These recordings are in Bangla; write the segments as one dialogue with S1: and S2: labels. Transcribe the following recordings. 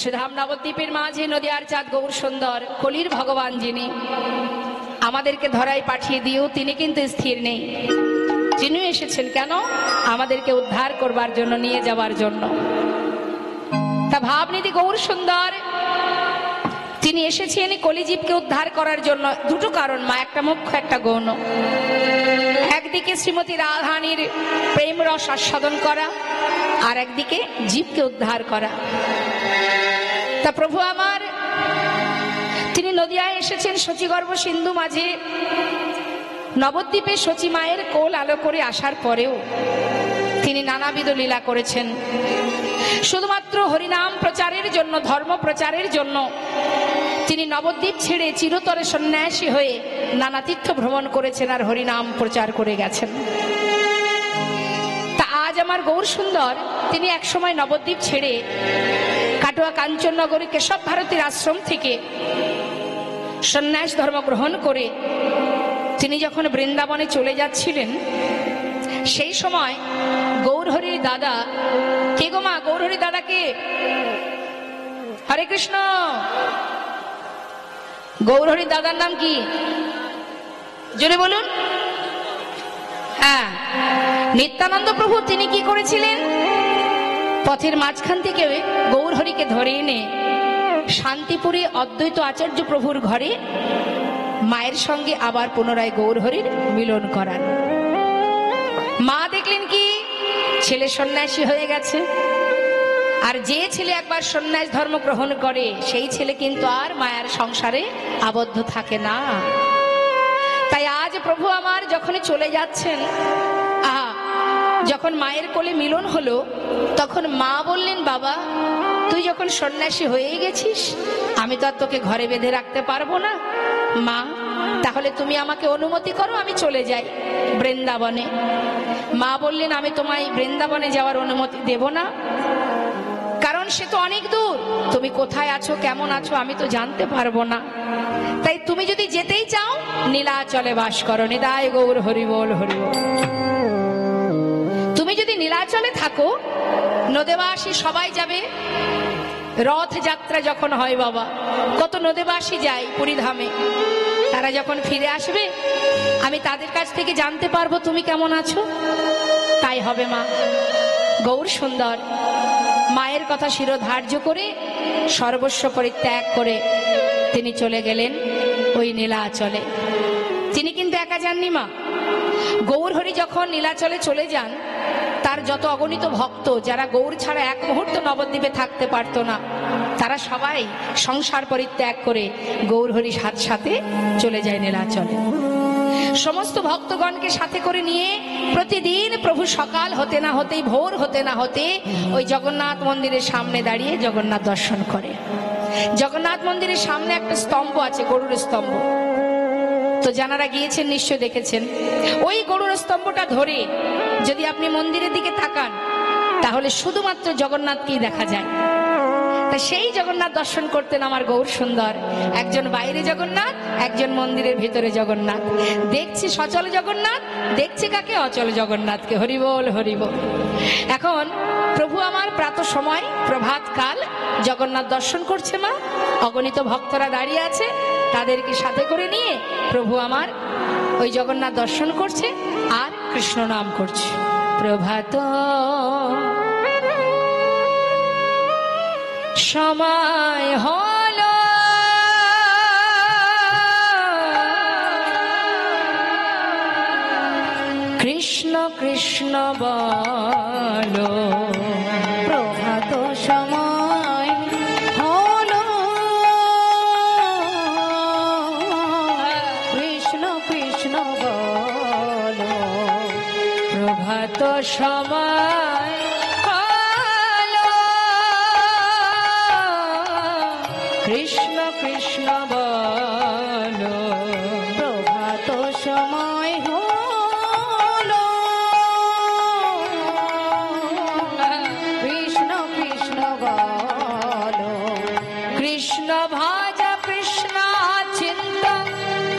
S1: শ্রীধাম নবদ্বীপের মাঝে নদিয়ার চাঁদ গৌর সুন্দর কলির ভগবান যিনি আমাদেরকে ধরায় পাঠিয়ে দিয়েও তিনি কিন্তু স্থির নেই। যিনি এসেছেন কেন? আমাদেরকে উদ্ধার করবার জন্য, নিয়ে যাবার জন্য। তা ভাবনিধি গৌর সুন্দর তিনি এসেছেন কলিজীবকে উদ্ধার করার জন্য। দুটো কারণ মা, একটা মুখ্য একটা গৌণ। একদিকে শ্রীমতী রাধারানীর প্রেম রস আস্বাদন করা, আর একদিকে জীবকে উদ্ধার করা। তা প্রভু আমার তিনি নদিয়ায় এসেছেন শচীগর্ভ সিন্ধু মাঝে। নবদ্বীপে শচী মায়ের কোল আলো করে আসার পরেও তিনি নানাবিধ লীলা করেছেন। শুধুমাত্র হরিনাম প্রচারের জন্য, ধর্ম প্রচারের জন্য তিনি নবদ্বীপ ছেড়ে চিরতরে সন্ন্যাসী হয়ে নানা তীর্থ ভ্রমণ করেছেন আর হরিনাম প্রচার করে গেছেন। তা আজ আমার গৌর সুন্দর তিনি একসময় নবদ্বীপ ছেড়ে কাটোয়া কাঞ্চননগরী কেশব ভারতীর আশ্রম থেকে সন্ন্যাস ধর্ম গ্রহণ করে তিনি যখন বৃন্দাবনে চলে যাচ্ছিলেন, সেই সময় গৌরহরির দাদা, কে গো মা? গৌরহরির দাদাকে হরে কৃষ্ণ। গৌরহরির দাদার নাম কি? জোরে বলুন। হ্যাঁ, নিত্যানন্দ প্রভু তিনি কি করেছিলেন? পথের মাঝখান থেকে গৌরহরিকে ধরে এনে শান্তিপুরে অদ্বৈত আচার্য প্রভুর ঘরে মায়ের সঙ্গে আবার পুনরায় গৌরহরির মিলন করান। মা দেখলেন কি ছেলে সন্ন্যাসী হয়ে গেছে, আর যে ছেলে একবার সন্ন্যাস ধর্ম গ্রহণ করে সেই ছেলে কিন্তু আর মায়ের সংসারে আবদ্ধ থাকে না। তাই আজ প্রভু আমার যখনই চলে যাচ্ছেন, যখন মায়ের কোলে মিলন হলো, তখন মা বললেন, বাবা তুই যখন সন্ন্যাসী হয়ে গেছিস, আমি তো আর তোকে ঘরে বেঁধে রাখতে পারবো না। মা তাহলে তুমি আমাকে অনুমতি করো, আমি চলে যাই বৃন্দাবনে। মা বললেন, আমি তোমায় বৃন্দাবনে যাওয়ার অনুমতি দেব না, কারণ সে তো অনেক দূর। তুমি কোথায় আছো, কেমন আছো আমি তো জানতে পারবো না। তাই তুমি যদি যেতেই চাও নীলাচলে বাস করো। নিতাই গৌর হরি বল, হরি বল। তুমি যদি নীলাচলে থাকো, নদেবাসী সবাই যাবে। রথযাত্রা যখন হয় বাবা, কত নদেবাসী যায় পুরীধামে, তারা যখন ফিরে আসবে আমি তাদের কাছ থেকে জানতে পারবো তুমি কেমন আছো। তাই হবে মা। গৌর সুন্দর মায়ের কথা শিরোধার্য করে সর্বস্ব পরিত্যাগ করে তিনি চলে গেলেন ওই নীলাচলে। তিনি কিন্তু একা যাননি মা। গৌরহরি যখন নীলাচলে চলে যান, তার যত অগণিত ভক্ত যারা গৌর ছাড়া এক মুহূর্ত নবদ্বীপে থাকতে পারতো না, তারা সবাই সংসার পরিত্যাগ করে গৌরহরির সাথে চলে যায় নীলাচলে। সমস্ত ভক্তগণকে সাথে করে নিয়ে প্রতিদিন প্রভু সকাল হতে না হতেই, ভোর হতে না হতে ওই জগন্নাথ মন্দিরের সামনে দাঁড়িয়ে জগন্নাথ দর্শন করে। জগন্নাথ মন্দিরের সামনে একটা স্তম্ভ আছে, গরুর স্তম্ভ। তো যারা গিয়েছেন নিশ্চয় দেখেছেন, ওই গরুর স্তম্ভটা ধরে যদি আপনি মন্দিরের দিকে তাকান তাহলে শুধুমাত্র জগন্নাথকেই দেখা যায়। তা সেই জগন্নাথ দর্শন করতেন আমার গৌর সুন্দর। একজন বাইরে জগন্নাথ, একজন মন্দিরের ভিতরে জগন্নাথ। দেখছি সচল জগন্নাথ, দেখছি কাকে? অচল জগন্নাথকে। হরি বল, হরি বল। এখন প্রভু আমার প্রাত সময়, প্রভাত কাল জগন্নাথ দর্শন করছে মা। অগণিত ভক্তরা দাঁড়িয়ে আছে, তাদেরকে সাথে করে নিয়ে প্রভু আমার ওই জগন্নাথ দর্শন করছে আর কৃষ্ণ নাম করছে। প্রভাত সময় হলো, কৃষ্ণ কৃষ্ণ বলো।
S2: প্রভাত সময় হলো, কৃষ্ণ কৃষ্ণ বলো।
S1: প্রভাত সময় হলো, কৃষ্ণ কৃষ্ণ বলো।
S2: প্রভাত সময় হলো, কৃষ্ণ কৃষ্ণ বলো।
S1: কৃষ্ণ ভজ কৃষ্ণ চিন্ত,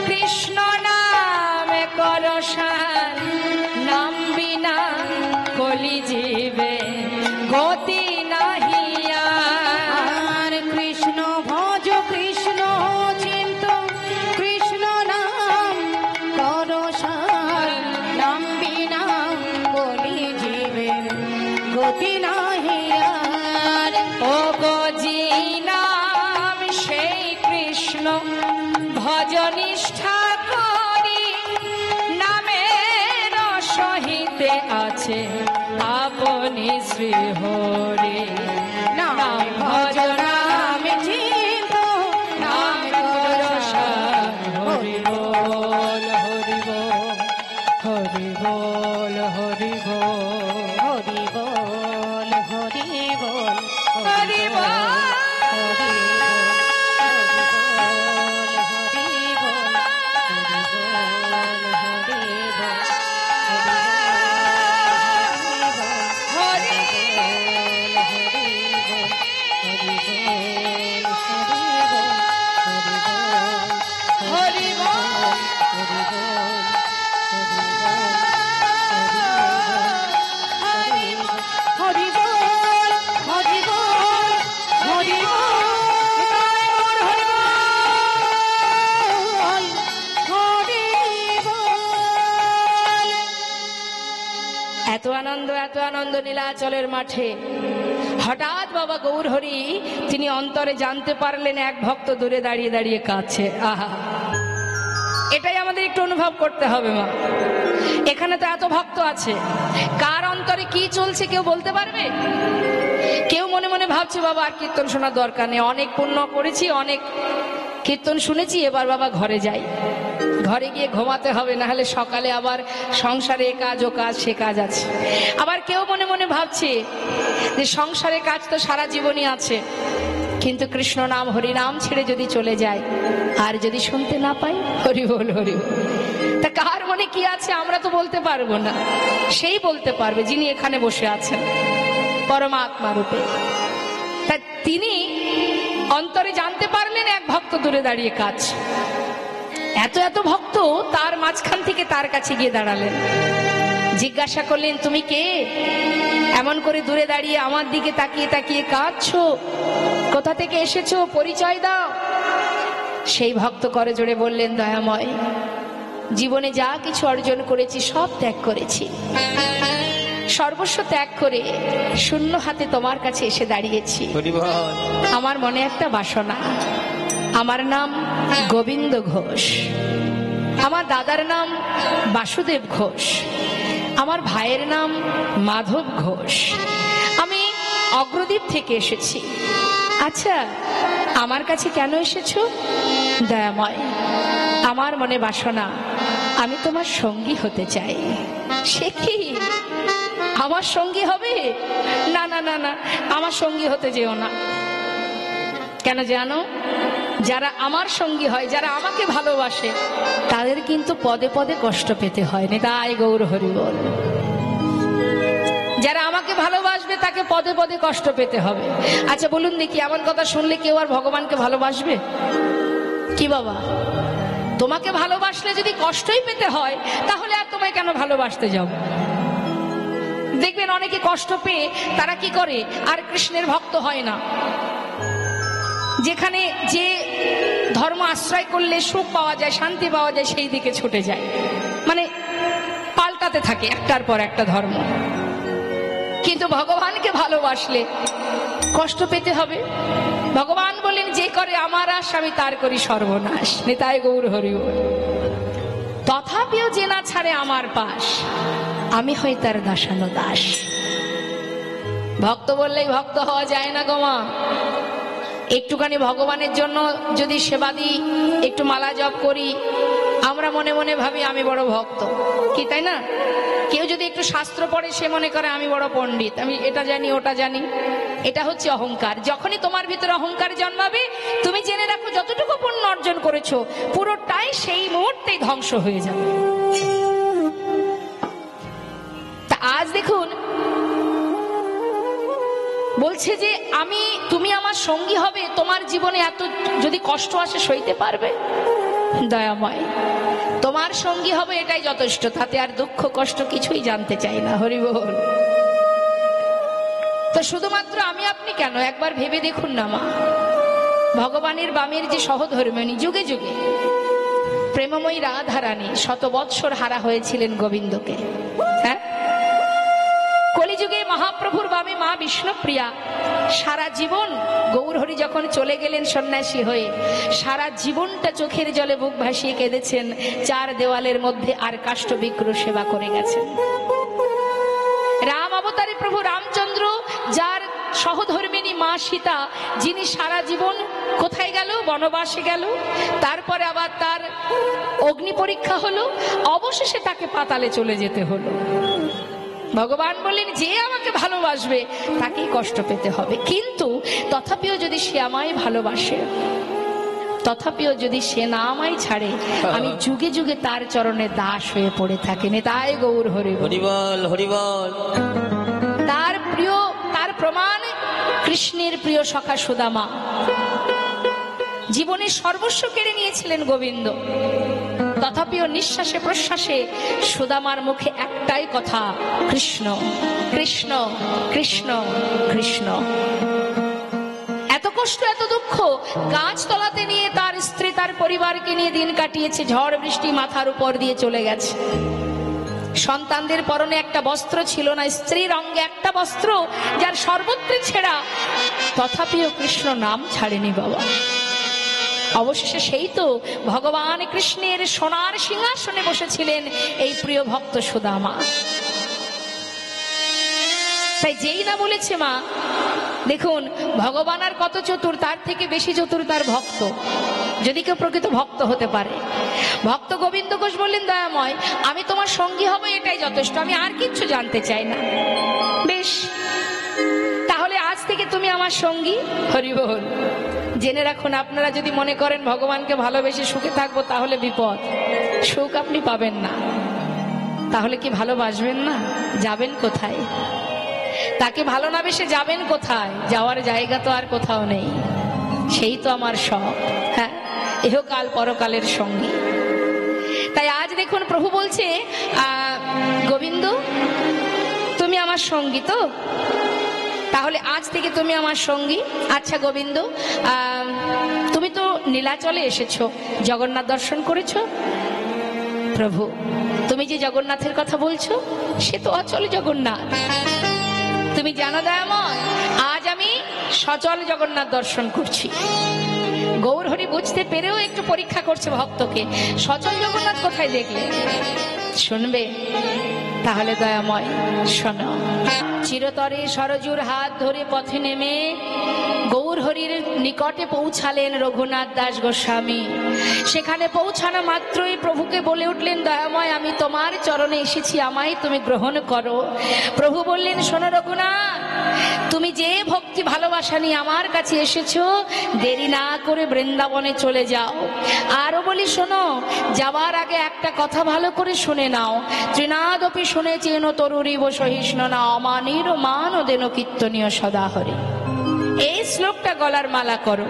S1: কৃষ্ণ নামে করসান। নাম বিনা কলি জীবে গতি নাহি আর। নিষ্ঠা করি নামের সহিতে আছে আপনি শ্রী হরি।
S2: নাম ভজ নাম চিন্ত নাম
S1: রসায়ন হরি বল হরি বল হরি বল হরি বল
S2: হরি বল হরি বল
S1: হরি বল এত আনন্দ নীলাচলের মাঠে। হঠাৎ বাবা গৌরহরি তিনি অন্তরে জানতে পারলেন এক ভক্ত দূরে দাঁড়িয়ে দাঁড়িয়ে কাঁদছে। আহা, এটাই আমাদের একটু অনুভব করতে হবে মা। এখানে তো এত ভক্ত আছে, কার অন্তরে কি চলছে কেউ বলতে পারবে? কেউ মনে মনে ভাবছে বাবা আর কীর্তন শোনার দরকার নেই, অনেক পুণ্য করেছি, অনেক কীর্তন শুনেছি, এবার বাবা ঘরে যাই, ঘরে গিয়ে ঘুমাতে হবে, না হলে সকালে আবার সংসারে এ কাজ ও কাজ সে কাজ আছে। আবার কেউ মনে মনে ভাবছে যে সংসারে কাজ তো সারা জীবনই আছে, কিন্তু কৃষ্ণ নাম হরি নাম ছেড়ে যদি চলে যায় আর যদি শুনতে না পাই, হরি বল হরি বল। তা কার মনে কি আছে আমরা তো বলতে পারবো না, সেই বলতে পারবে যিনি এখানে বসে আছেন পরমাত্মা রূপে। তা তিনি অন্তরে জানতে পারলেন এক ভক্ত দূরে দাঁড়িয়ে কাজ। এত ভক্ত তার মাঝখান থেকে তার কাছে গিয়ে দাঁড়ালেন, জিজ্ঞাসা করলেন তুমি কে? এমন করে দূরে দাঁড়িয়ে আমার দিকে তাকিয়ে তাকিয়ে কাঁদছো, কোথা থেকে এসেছো, পরিচয় দাও। সেই ভক্ত করে জোরে বললেন দয়াময়, জীবনে যা কিছু অর্জন করেছি সব ত্যাগ করেছি, সর্বস্ব ত্যাগ করে শূন্য হাতে তোমার কাছে এসে দাঁড়িয়েছি। আমার মনে একটা বাসনা, আমার নাম গোবিন্দ ঘোষ, আমার দাদার নাম বাসুদেব ঘোষ, আমার ভাইয়ের নাম মাধব ঘোষ, আমি অগ্রদ্বীপ থেকে এসেছি। আচ্ছা আমার কাছে কেন এসেছো? দয়াময়, আমার মনে বাসনা আমি তোমার সঙ্গী হতে চাই। সে কি আমার সঙ্গী হবে? না না না না, আমার সঙ্গী হতে যেও না। কেন জানো? যারা আমার সঙ্গী হয়, যারা আমাকে ভালোবাসে, তাদের কিন্তু পদে পদে কষ্ট পেতে হয় না। তাই গৌর হরি বল। যারা আমাকে ভালোবাসবে তাকে পদে পদে কষ্ট পেতে হবে। আচ্ছা বলুন দেখি, এমন কথা শুনলে কেউ আর ভগবানকে ভালোবাসবে কি বাবা? তোমাকে ভালোবাসলে যদি কষ্টই পেতে হয়, তাহলে আর তোমায় কেন ভালোবাসতে যাও? দেখবেন অনেকে কষ্ট পেয়ে তারা কি করে, আর কৃষ্ণের ভক্ত হয় না। যেখানে যে ধর্ম আশ্রয় করলে সুখ পাওয়া যায়, শান্তি পাওয়া যায়, সেই দিকে ছুটে যায়, মানে পাল্টাতে থাকে একটার পর একটা ধর্ম। কিন্তু ভগবানকে ভালোবাসলে কষ্ট পেতে হবে। ভগবান বলেন, যে করে আমার আশ আমি তার করি সর্বনাশ। নিতাই গৌর হরি বল। তথাপিও যে না ছাড়ে আমার পাশ, আমি হই তার দাসানো দাস। ভক্ত বললেই ভক্ত হওয়া যায় না গো মা। একটুখানি ভগবানের জন্য যদি সেবা দিই, একটু মালা জপ করি, আমরা মনে মনে ভাবি আমি বড় ভক্ত, কি তাই না? কেউ যদি একটু শাস্ত্র পড়ে, সে মনে করে আমি বড় পণ্ডিত, আমি এটা জানি ওটা জানি। এটা হচ্ছে অহংকার। যখনই তোমার ভিতরে অহংকার জন্মাবে, তুমি জেনে রাখো যতটুকু পুণ্য অর্জন করেছো পুরোটাই সেই মুহূর্তেই ধ্বংস হয়ে যাবে। তা আজ দেখুন বলছে যে তুমি আমার সঙ্গী হবে, তোমার জীবনে এত যদি কষ্ট আসে সইতে পারবে? দয়াময়, তোমার সঙ্গী হবে এটাই যথেষ্ট, তাতে আর দুঃখ কষ্ট কিছুই জানতে চাই না। হরি বল। তো শুধুমাত্র আমি আপনি কেন, একবার ভেবে দেখুন না মা, ভগবানের বামের যে সহধর্মিণী, যুগে যুগে প্রেমময়ী রাধারানী শত বৎসর হারা হয়েছিলেন গোবিন্দকে। হ্যাঁ, কলিযুগে মহাপ্রভুর বামে মা বিষ্ণুপ্রিয়া সারা জীবন গৌরহরি যখন চলে গেলেন সন্ন্যাসী হয়ে, সারা জীবনটা চোখের জলে বুক ভাসিয়ে কেঁদেছেন, চার দেওয়ালের মধ্যে আর কাষ্ঠবিগ্রহ সেবা করে গেছেন। রাম অবতারী প্রভু রামচন্দ্র, যার সহধর্মিণী মা সীতা, যিনি সারা জীবন কোথায় গেল? বনবাসে গেল। তারপরে আবার তার অগ্নি পরীক্ষা হলো, অবশেষে তাকে পাতালে চলে যেতে হলো। ভগবান বললেন, যে আমাকে ভালোবাসবে তাকেই কষ্ট পেতে হবে, কিন্তু তথাপিও যদি সে আমায় ভালোবাসে, তথাপিও যদি সে না আমায় ছাড়ে, আমি যুগে যুগে তার চরণে দাস হয়ে পড়ে থাকি। নিতাই গৌর হরি
S3: হরিবল হরিবল।
S1: তার প্রিয়, তার প্রমাণ কৃষ্ণের প্রিয় সখা সুদামা। জীবনের সর্বস্ব কেড়ে নিয়েছিলেন গোবিন্দ, তথাপিও নিঃশ্বাসে প্রশ্বাসে সুদামার মুখে একটাই কথা, কৃষ্ণ কৃষ্ণ কৃষ্ণ কৃষ্ণ। এত কষ্ট, এত দুঃখ গাছতলাতে নিয়ে তার স্ত্রী, তার পরিবারকে নিয়ে দিন কাটিয়েছে। ঝড় বৃষ্টি মাথার উপর দিয়ে চলে গেছে। সন্তানদের পরনে একটা বস্ত্র ছিল না, স্ত্রীর অঙ্গে একটা বস্ত্র, যার সর্বত্র ছেঁড়া, তথাপিও কৃষ্ণ নাম ছাড়েনি বাবা। অবশেষে সেই তো ভগবান কৃষ্ণের সোনার সিংহাসনে বসেছিলেন এই প্রিয় ভক্ত সুদামা। তাই যেই না বলেছে মা, দেখুন ভগবান আর কত চতুর, তার থেকে বেশি চতুর তার ভক্ত, যদি কেউ প্রকৃত ভক্ত হতে পারে। ভক্ত গোবিন্দ ঘোষ বললেন, দয়াময় আমি তোমার সঙ্গী হব, এটাই যথেষ্ট, আমি আর কিচ্ছু জানতে চাই না। বেশ, তাহলে আজ থেকে তুমি আমার সঙ্গী। হরি বল। জেনে রাখুন, আপনারা যদি মনে করেন ভগবানকে ভালোবেসে সুখে থাকবো, তাহলে বিপদ, সুখ আপনি পাবেন না। তাহলে কি ভালোবাসবেন না? যাবেন কোথায়? তাকে ভালো না বেসে যাবেন কোথায়? যাওয়ার জায়গা তো আর কোথাও নেই। সেই তো আমার সব, হ্যাঁ, ইহকাল পরকালের সঙ্গী। তাই আজ দেখুন প্রভু বলছে, গোবিন্দ তুমি আমার সঙ্গী তো, তাহলে আজ থেকে তুমি আমার সঙ্গী। আচ্ছা গোবিন্দ, তুমি তো নীলাচলে এসেছো, জগন্নাথ দর্শন করেছো? প্রভু, তুমি যে জগন্নাথের কথা বলছো, সে তো অচল জগন্নাথ। তুমি জানো দয়াময়, আজ আমি সচল জগন্নাথ দর্শন করছি। গৌরহরি বুঝতে পেরেও একটু পরীক্ষা করছে ভক্তকে, সচল জগন্নাথ কোথায় দেখলে? শুনবে? তাহলে দয়াময় শোনো। চিরতরে সরজুর হাত ধরে পথে নেমে গৌরহরির নিকটে পৌঁছালেন রঘুনাথ দাস গোস্বামী। সেখানে পৌঁছানো মাত্রই প্রভুকে বলে উঠলেন, দয়াময় আমি তোমার চরণে এসেছি, আমায় তুমি গ্রহণ করো। প্রভু বললেন, শোনো রঘুনাথ, তুমি যে ভক্তি ভালোবাসা নিয়ে আমার কাছে এসেছো, দেরি না করে বৃন্দাবনে চলে যাও। আরো বলি শোনো, যাওয়ার আগে একটা কথা ভালো করে শুনে নাও, ত্রিনাদপি শুনেছেন তরুরিব সহিষ্ণু না অমানির মান দেন কীর্তনীয় সদাহরি। এই শ্লোকটা গলার মালা করো,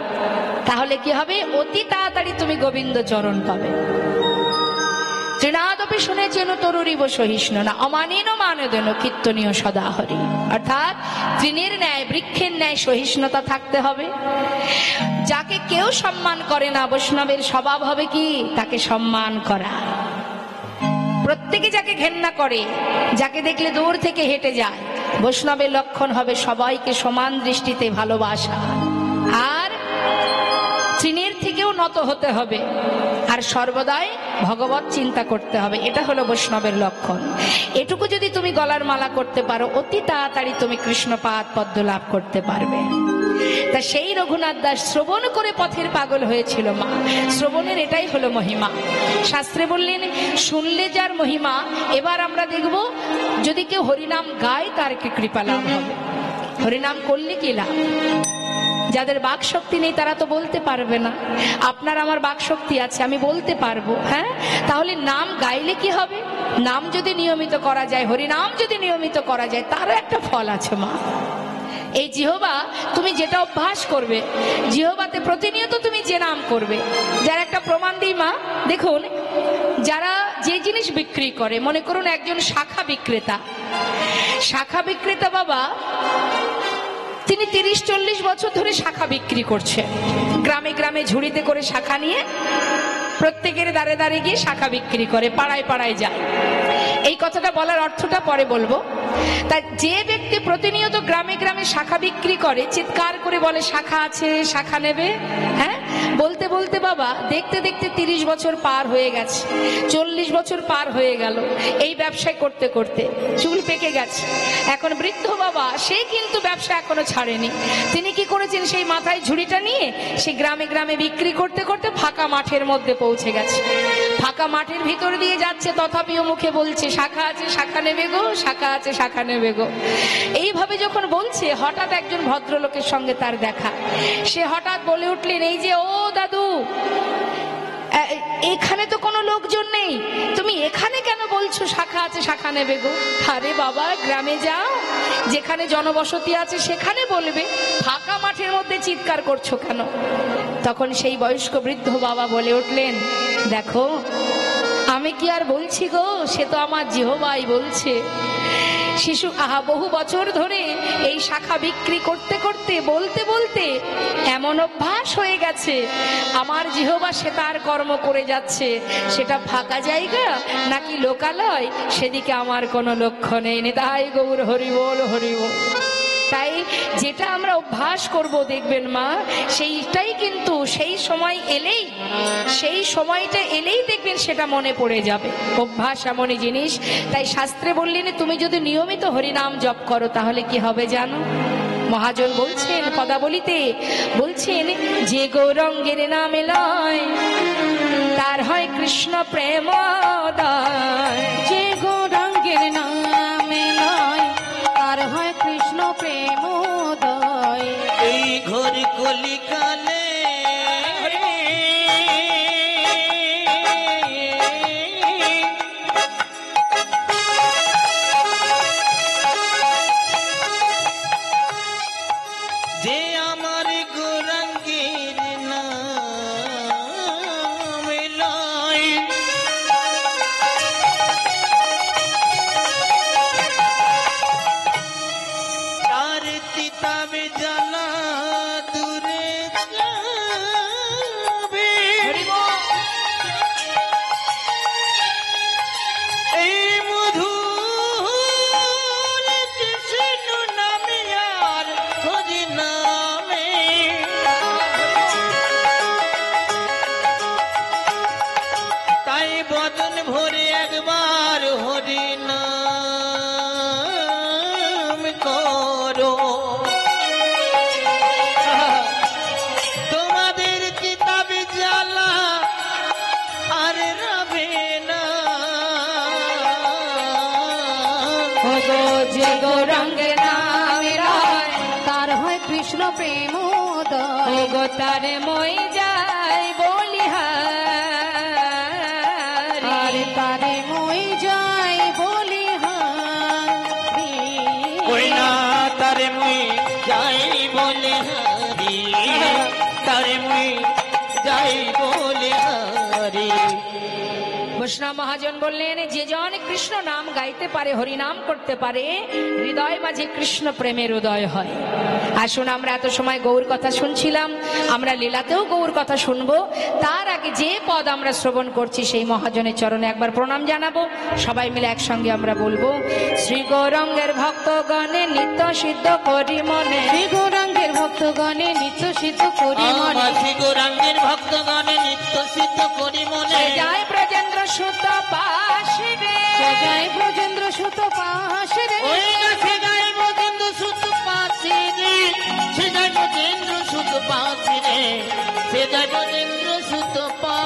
S1: তাহলে কি হবে? অতি তাড়াতাড়ি তুমি গোবিন্দ চরণ পাবে। ত্রিনাদপি শুনেছেন তরুরিব সহিষ্ণু না অমানিন মান দেন কীর্তনীয় সদাহরি। অর্থাৎ তৃণের ন্যায়, বৃক্ষের ন্যায় সহিষ্ণুতা থাকতে হবে। যাকে কেউ সম্মান করে না, বৈষ্ণবের স্বভাব হবে কি? তাকে সম্মান করা। প্রত্যেকে যাকে ঘেন্না করে, যাকে দেখলে দূর থেকে হেঁটে যায়, বৈষ্ণবের লক্ষণ হবে সবাইকে সমান দৃষ্টিতে ভালোবাসা। আর তৃণের থেকেও নত হতে হবে, আর সর্বদাই ভগবত চিন্তা করতে হবে। এটা হলো বৈষ্ণবের লক্ষণ। এটুকু যদি তুমি গলার মালা করতে পারো, অতি তাড়াতাড়ি তুমি কৃষ্ণপাদ পদ্ম লাভ করতে পারবে। তা সেই রঘুনাথ দাস শ্রবণ করে পথের পাগল হয়েছিল মা। শ্রবণের এটাই হলো মহিমা। শাস্ত্রে বললেন, শুনলে যার মহিমা। এবার আমরা দেখব, যদি কেউ হরিনাম গায় তার কি কৃপা লাভ হবে। হরিনাম করলে কি লাভ? যাদের বাক শক্তি নেই তারা তো বলতে পারবে না। আপনার আমার বাক শক্তি আছে, আমি বলতে পারবো। হ্যাঁ, তাহলে নাম গাইলে কি হবে? নাম যদি নিয়মিত করা যায়, হরিনাম যদি নিয়মিত করা যায়, তারও একটা ফল আছে মা। এই জিহ্বা তুমি যেটা অভ্যাস করবে, জিহ্বাতে প্রতিনিয়ত তুমি যে নাম করবে। যার একটা প্রমাণ দিই মা, দেখুন যারা যে জিনিস বিক্রি করে, মনে করুন একজন শাখা বিক্রেতা, শাখা বিক্রেতা বাবা তিনি 30-40 বছর ধরে শাখা বিক্রি করছে। গ্রামে গ্রামে ঝুড়িতে করে শাখা নিয়ে প্রত্যেকের দাঁড়ে দাঁড়ে গিয়ে শাখা বিক্রি করে, পাড়ায় পাড়ায় যায়। এই কথাটা বলার অর্থটা পরে বলবো। তা যে ব্যক্তি যে প্রতিনিয়ত গ্রামে গ্রামে শাখা বিক্রি করে, চিৎকার করে বলে শাখা আছে, শাখা নেবে। হ্যাঁ, বলতে বলতে বাবা দেখতে দেখতে 30 বছর পার হয়ে গেছে, 40 বছর পার হয়ে গেল এই ব্যবসায় করতে করতে, চুল পেকে গেছে। এখন বৃদ্ধ বাবা সে কিন্তু ব্যবসা এখনো ছাড়েনি। তিনি কি করেছেন, সেই মাথায় ঝুড়িটা নিয়ে সে গ্রামে গ্রামে বিক্রি করতে করতে ফাঁকা মাঠের মধ্যে পৌঁছে গেছে। ফাঁকা মাঠের ভিতর দিয়ে যাচ্ছে, তথাপিও মুখে বলছে শাখা আছে, শাখা নেবে গো, শাখা আছে, শাখা নেবে গো। এইভাবে যখন বলছে, হঠাৎ একজন ভদ্রলোকের সঙ্গে তার দেখা। সে হঠাৎ বলে উঠলেন, এই যে ও দাদু, এখানে তো কোনো লোকজন নেই, তুমি এখানে কেন বলছো শাখা আছে, শাখা নেবে গো? আরে বাবা, গ্রামে যাও, যেখানে জনবসতি আছে সেখানে বলবে, ফাঁকা মাঠের মধ্যে চিৎকার করছো কেন? তখন সেই বয়স্ক বৃদ্ধ বাবা বলে উঠলেন, দেখো আমি কি আর বলছি গো, সে তো আমার জিহ্বাই বলছে। শিশু বহু বছর ধরে এই শাখা বিক্রি করতে করতে, বলতে বলতে এমন অভ্যাস হয়ে গেছে, আমার জিহ্বা সে তার কর্ম করে যাচ্ছে। সেটা ফাঁকা জায়গা নাকি লোকালয়, সেদিকে আমার কোনো লক্ষ্য নেই। তাই গৌর হরি বল, হরি বল। তাই যেটা আমরা অভ্যাস করব, দেখবেন মা, সেইটাই কিন্তু সেই সময় এলেই, সেই সময়টা এলেই দেখবেন সেটা মনে পড়ে যাবে। অভ্যাস এমনই জিনিস। তাই শাস্ত্রে বললেন, তুমি যদি নিয়মিত হরিনাম জপ করো তাহলে কি হবে জানো? মহাজন বলছেন পদাবলিতে, বলছেন যে গৌরঙ্গের নামে লয় তার হয় কৃষ্ণ প্রেমোদয়।
S2: যে গৌরাঙ্গের নামে লয় তার হয় কৃষ্ণ প্রেমোদয়।
S3: এই ঘোর কলিকালে যে আমার গৌরাঙ্গের নামে লয়, তার তিতাবে জ্বালা দূরে যাবে। এই মধুর কৃষ্ণ নামে আর হরি নামে, তাই বদন ভরে একবার হরি নাম করো। তোমাদের কিতাবে জ্বালা আর রবে না।
S2: ওগো যে গৌরাঙ্গের নামে লয় তার হয় কৃষ্ণ প্রেমোদয়।
S1: ওগো তারে মই যাই বলিহারি,
S2: আর তারে মই যাই বলিহারি।
S3: ওই না তারে মুই যাই বলে হারি, তারে মুই যাই বলে হারি।
S1: বৈষ্ণব মহাজন বললেন, যে জন কৃষ্ণ নাম গাইতে পারে, হরি নাম করতে পারে, হৃদয় মাঝে কৃষ্ণ প্রেমের উদয় হয়। আসুন, আমরা এত সময় গৌর কথা শুনছিলাম, আমরা লীলাতেও গৌর কথা শুনবো। তার আগে যে পদ আমরা শ্রবণ করছি সেই মহাজনের চরণে একবার প্রণাম জানাবো। সবাই মিলে একসঙ্গে আমরা বলবো, শ্রী গৌরাঙ্গের ভক্তগণে নিত্য সিদ্ধ করি মনে।
S2: শ্রী গৌরাঙ্গের ভক্তগণে নিত্য সিদ্ধ করি মনে।
S3: আমার শ্রী গৌরাঙ্গের ভক্তগণে নিত্য সিদ্ধ করি মনে।
S1: জয় ব্রজেন্দ্র সুত পাশে রে,
S2: জয় ব্রজেন্দ্র সুত পাশে রে।
S3: ওই না সে যায় ব্রজেন্দ্র সুত পাশে রে, সে যায় ব্রজেন্দ্র সুত পাশে রে, সে যায় ব্রজেন্দ্র সুত পা।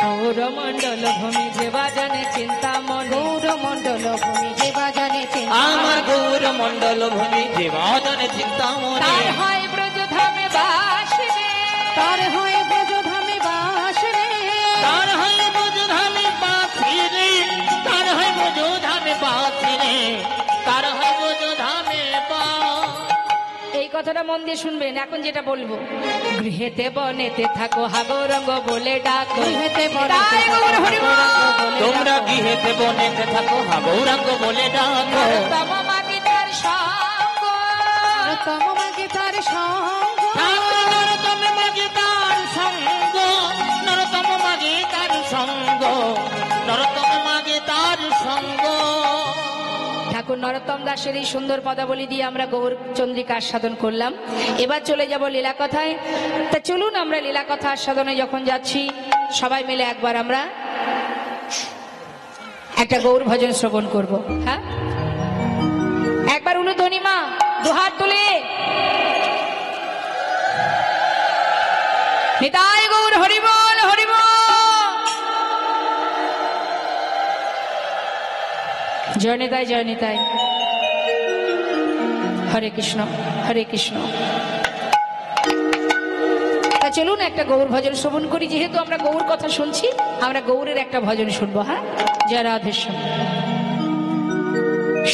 S1: গৌরমণ্ডল ভূমি যে বাজানে চিন্তামণি,
S2: গৌরমণ্ডল ভূমি যে বাজানে
S3: আমার
S2: চিন্তামণি।
S3: গৌর মণ্ডল ভূমি যে বাদনে চিন্তামণি।
S1: তার হয় ব্রজধামে বাস রে,
S2: তার হয় ব্রজধামে বাস রে।
S3: তার হয় ব্রজধামে বাসি রে, তার হয় ব্রজধামে বাসি রে, তার হয় ব্রজধামে বা।
S1: এই কথাটা মন দিয়ে শুনবেন। এখন যেটা বলবো, গৃহেতে বনেতে থাকো হা গৌরঙ্গ বলে ডাকো।
S2: গৃহেতে বনেতে
S1: তাই গৌর
S2: থাকো
S1: হরি বল।
S2: গৌরাঙ্গ বলে
S3: তোমরা
S2: ডাকো।
S3: গৃহেতে বনেতে থাকো হা গৌরাঙ্গ বলে ডাকো।
S1: নরোত্তম মাগে তার সঙ্গ,
S2: নরোত্তম মাগে তার সঙ্গ।
S3: নরোত্তম মাগে তার সঙ্গ, নরোত্তম মাগে তার সঙ্গ, নরোত্তম মাগে তার সঙ্গ।
S1: ঠাকুর ঠাকুর নরোত্তম দাসের এই সুন্দর পদাবলী দিয়ে আমরা গৌর চন্দ্রিকা আস্বাদন করলাম। এবার চলে যাব লীলা কথায়। তা চলুন আমরা লীলা কথা আস্বাদনে যখন যাচ্ছি সবাই মিলে একবার আমরা একটা গৌর ভজন শ্রবণ করব। হ্যাঁ, একবার উলুধ্বনি মা দুহাত তুলে নিতাই গৌর হরিবল হরিবল। জয় নিতাই জয় নিতাই। হরে কৃষ্ণ হরে কৃষ্ণ। তা চলুন একটা গৌর ভজন শ্রবণ করি। যেহেতু আমরা গৌর কথা শুনছি, আমরা গৌরের একটা ভজন শুনবো। হ্যাঁ, জয় রাধেশ্যাম।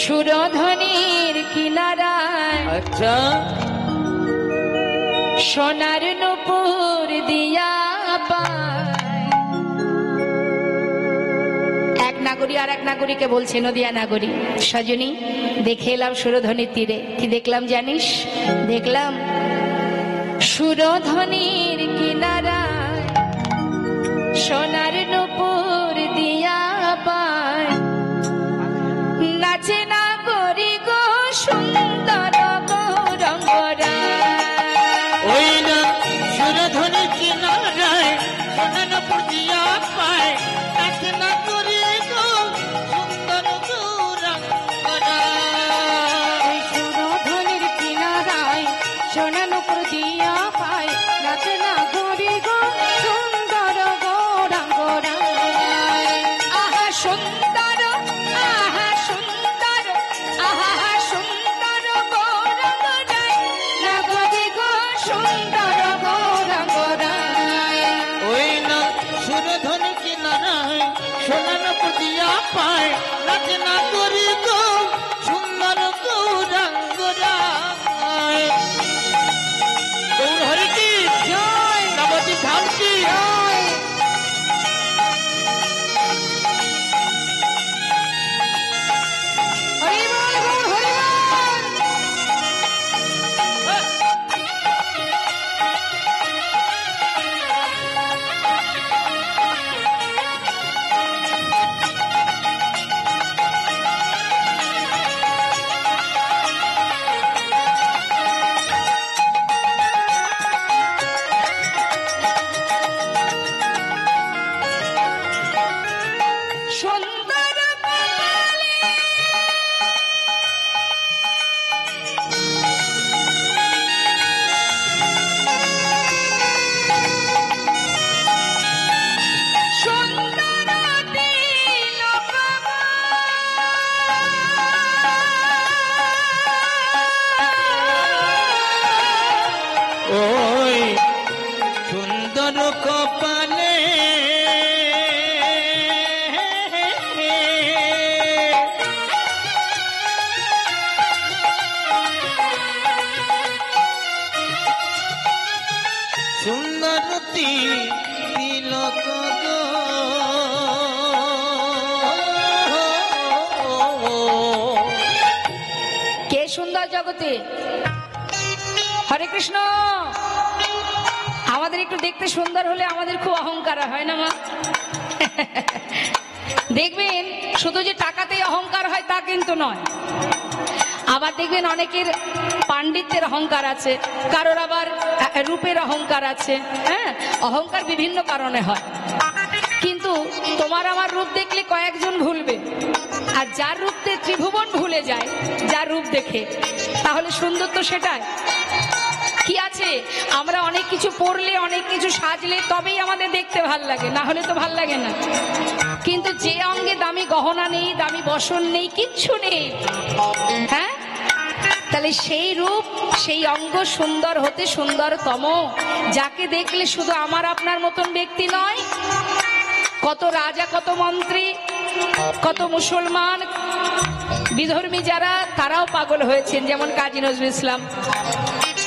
S1: সুরধ্বনির কিনারায়
S3: আচ্ছা
S1: সোনার নূপুর দিয়া পায়। এক নাগরী আর এক নাগরীকে বলছে, নদিয়া নাগরী, সজনী দেখে এলাম সুরধ্বনির তীরে। কি দেখলাম জানিস? দেখলাম সুরধ্বনির কিনারায় সোনার নূপুর দিয়া পায়। নাচে নাগরী গো সুন্দর গৌরঙ্গরা।
S3: ওই না সুরধ্বনি কিনারায় সোনার পুজিয়া পায়। নাচে না করি গো সুন্দর গৌরাঙ্গরা।
S2: ওই সুরধ্বনির কিনারায় সোনা নূপুর দিয়া পায়। নাচে না গরি গো সুন্দর গৌরাঙ্গরা।
S1: আহা সুন্দর আহা সুন্দর আহা সুন্দর গৌরঙ্গরা।
S2: নাগরি গো সুন্দর গৌরাঙ্গরা।
S3: ওই না সুরধ্বনি কিনারায় সোনার পুজিয়া পায়। নাচে না করি গো সুন্দর গৌরাঙ্গরা। গৌর হরি কি জয়, নবদ্বীপ ধাম কি জয়।
S2: হরিবল গৌর হরিবল।
S1: সুন্দর কপালে সুন্দর
S3: ওই সুন্দর কপালে সুন্দর তিলক গো।
S1: কে সুন্দর জগতে? হরে কৃষ্ণ। আমাদের একটু দেখতে সুন্দর হলে আমাদের খুব অহংকার হয় না মা? দেখবেন শুধু যে টাকাতেই অহংকার হয় তা কিন্তু নয়। আবার দেখবেন অনেকের পাণ্ডিত্যের অহংকার আছে, কারোর আবার রূপের অহংকার আছে। হ্যাঁ, অহংকার বিভিন্ন কারণে হয়। কিন্তু তোমার আমার রূপ দেখলে কয়েকজন ভুলবে, আর যার রূপতে ত্রিভুবন ভুলে যায় যার রূপ দেখে, তাহলে সুন্দর তো সেটাই। কি আছে, আমরা অনেক কিছু পরলে অনেক কিছু সাজলে তবেই আমাদের দেখতে ভাল লাগে, না হলে তো ভাল লাগে না। কিন্তু যে অঙ্গে দামি গহনা নেই, দামি বসন নেই, কিচ্ছু নেই, হ্যাঁ, তাহলে সেই রূপ সেই অঙ্গ সুন্দর হতে সুন্দরতম, যাকে দেখলে শুধু আমার আপনার মতন ব্যক্তি নয়, কত রাজা, কত মন্ত্রী, কত মুসলমান বিধর্মী যারা, তারাও পাগল হয়েছেন, যেমন কাজী নজরুল ইসলাম।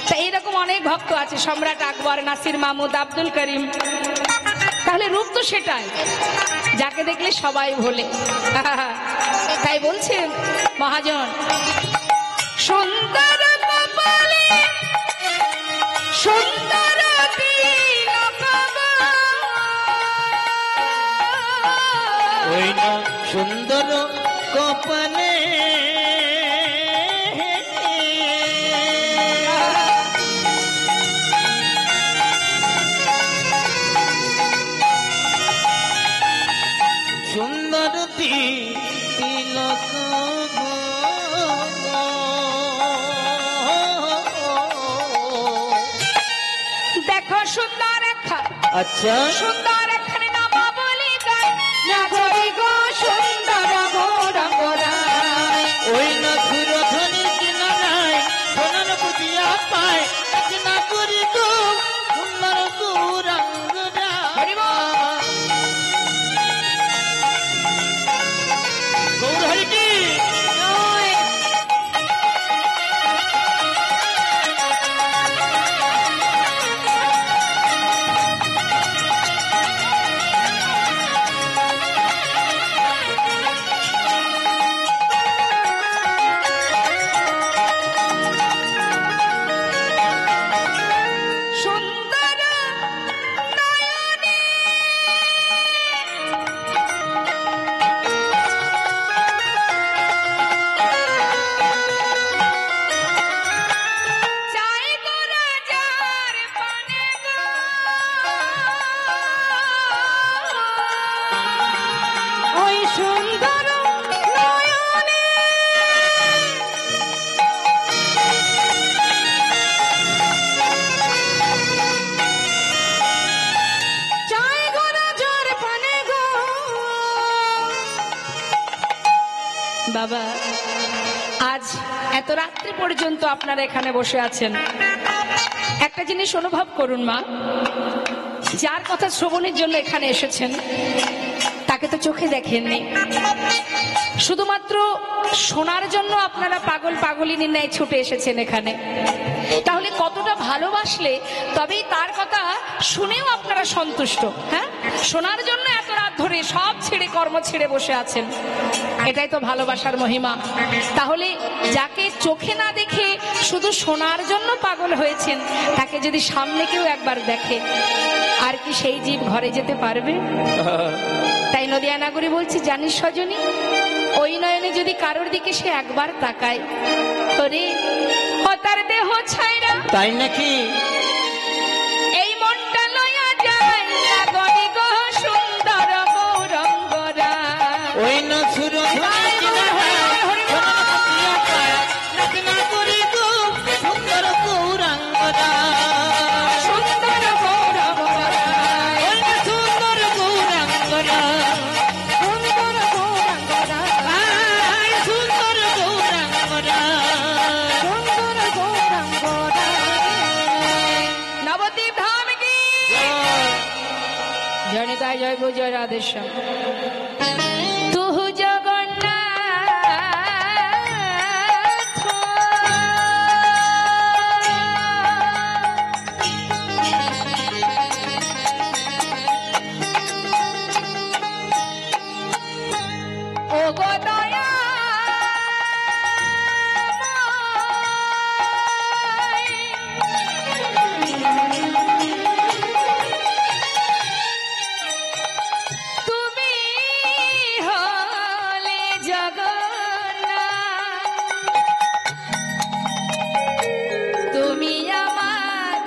S1: তা এইরকম অনেক ভক্ত আছে, সম্রাট আকবর, নাসির মাহমুদ, আব্দুল করিম। তাহলে রূপ তো সেটাই, যাকে দেখলে সবাই ভোলে। তাই বলছেন মহাজন, সুন্দর কপালে সুন্দর তিলক গো।
S3: ওই না সুন্দর কপালে
S1: সুন্দর একখান
S3: আচ্ছা
S1: সুন্দর একখান নামাবলী গায়
S2: নগরী গো সুন্দর গৌরাঙ্গ রায়।
S3: ওই না সুরধনির কিনারায় সোনার পুতিয়া পায় না করি গো সুন্দর গৌরাঙ্গ
S1: হরি বল।
S3: গৌর হরি কি
S2: নয়
S1: সুন্দর নয়নে চাই গো রাজার পানে গো
S2: ওই সুন্দর নয়নে চাই গো রাজার পানে গো।
S1: বাবা আজ এত রাত্রি পর্যন্ত আপনারা এখানে বসে আছেন, একটা জিনিস অনুভব করুন মা, যার কথা শ্রবণের জন্য এখানে এসেছেন তাকে তো চোখে দেখেননি, শুধুমাত্র শোনার জন্য আপনারা পাগল পাগলিনীর ন্যায় ছুটে এসেছেন এখানে। তাহলে কতটা ভালোবাসলে তবেই তার কথা শুনেও আপনারা সন্তুষ্ট। হ্যাঁ, শোনার জন্য এত রাত ধরে সব ছেড়ে কর্ম ছেড়ে বসে আছেন, এটাই তো ভালোবাসার মহিমা। তাহলে যাকে চোখে না দেখে শুধু শোনার জন্য পাগল হয়েছেন, তাকে যদি সামনে কেউ একবার দেখে, আর কি সেই জীব ঘরে যেতে পারবে? তাই নদিয়া নাগরী বলছি, জানিস সজনী, ওই নয়নে যদি কারোর দিকে সে একবার তাকায়, ওরে ও তার দেহ ছাইরা
S3: তাই নাকি
S1: এই মনটা লইয়া যায় নাগরী গো সুন্দর গৌরাঙ্গ রায়।
S3: ওই না সুরধনির কিনারায় সোনার পুতিয়া পায় না করি গো সুন্দর গৌরাঙ্গ রায়।
S1: সুন্দর গৌরাঙ্গ রায়।
S3: ওই না সুন্দর গৌরাঙ্গ রায়।
S2: সুন্দর গৌরাঙ্গ রায়।
S3: সুন্দর গৌরাঙ্গ রায়।
S2: সুন্দর গৌরাঙ্গ রায়।
S1: নবদ্বীপ ধাম কি জয় নিতাই, জয় গো, জয় রাধেশ্যাম। তুহু জগন্নাথ ও গো দয়া তুমি হলে জগন্নাথ, তুমি আমার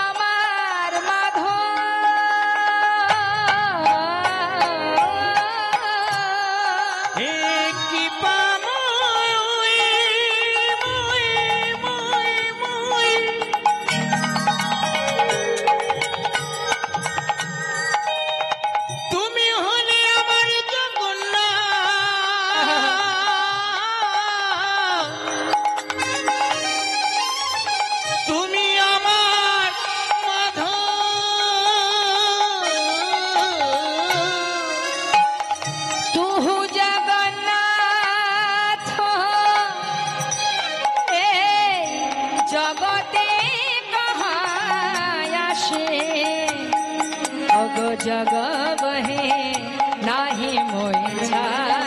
S1: আমার মাধব।
S3: হে কি পাময় মই মই মই তুমি হলে আমার জগন্নাথ, তুমি আমার মাধব।
S1: তুহু জগন্নাথ এই জগতে কহায় আসে, অগ জগ বহে নাহি মই ছায়।